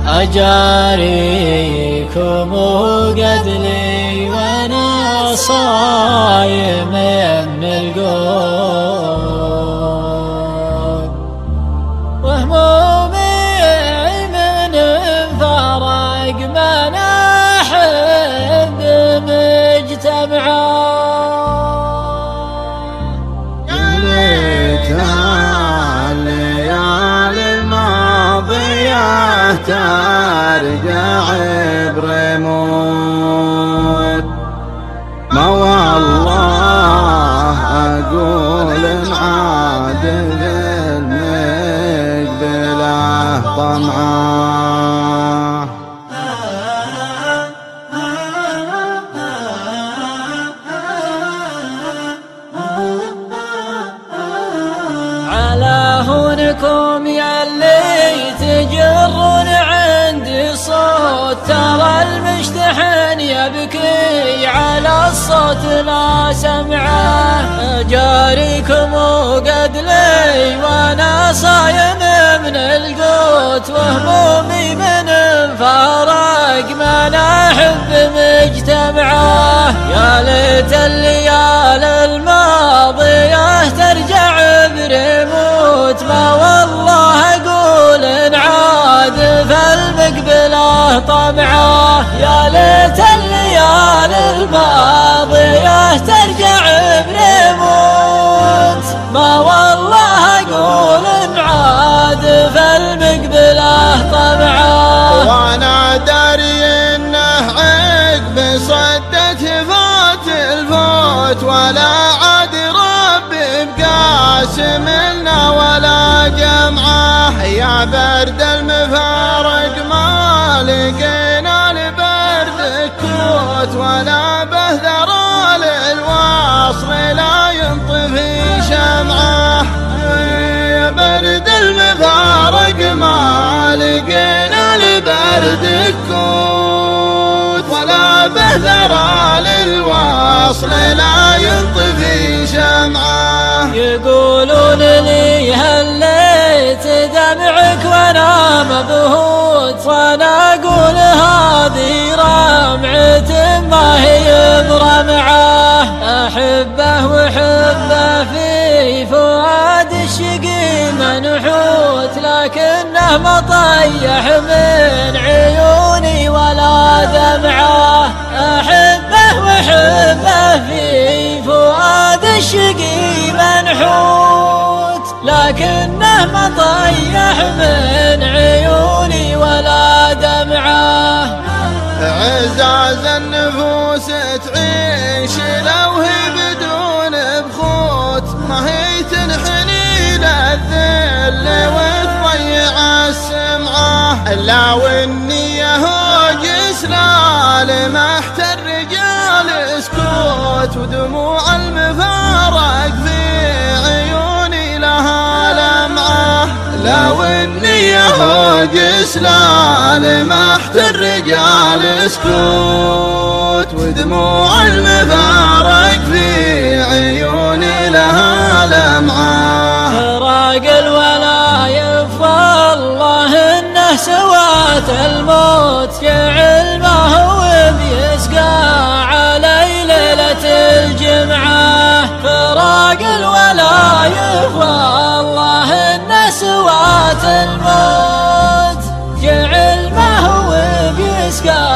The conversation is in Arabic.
أجاريكم وقتلي وأنا صايم من القول، وهمومي من فرق من أحب مجتمعا. ترجع برموت، ما والله أقول عادل المقبله طمعا. على هونكم ياللي تجرون عندي صوت، ترى المشتحن يبكي على الصوت لا سمعه. أجاريكم وقتلي وانا صايم من القوت، وهمومي من فارق من احب مجتمعه. يا ليت الليالي الماضيه ترجع بريموت، ما والله اقول انعاد فالمقبله طمعه. يا ليت الليالي الماضيه ترجع بريموت، ما والله اقول انعاد فالمقبله طمعه. وانا داري انه عقب صدت فات الفوت، ولا عاد ربي بقاسم لنا ولا جمعه. يا برد المفارق ما لقينا لبرد الكوت، ولا بهذر للواصل لا ينطفي شمعه. يا برد المفارق ما لقينا لبرد الكوت، ولا بهذر للواصل لا ينطفي شمعه. يقولون لي هليت دمعك وانا مبهوت، وانا اقول هذه رمعة ما هي برمعه. احبه وحبه في فؤاد الشقي منحوت، لكنه ما طيح من عيوني ولا دمعه. احبه وحبه في فؤاد الشقي منحوت، لكنه ما طيح من عيوني ولا دمعه. عزاز النفوس تعيش لو هي بدون بخوت، ما هي تنحني للذل وتضيع السمعه. لا والنية هوجس لا لمحت الرجال اسكوت، ودموع المفارق في عيوني لها لمعه. لا والنية هوجس لا لمحت الرجال اسكوت، ودموع المفارق في عيوني لها لمعه. فراق الولايف والله انه سوات الموت، جعل ما هو بيسقى علي ليلة الجمعة. فراق الولايف والله انه سوات الموت، جعل ما هو بيسقى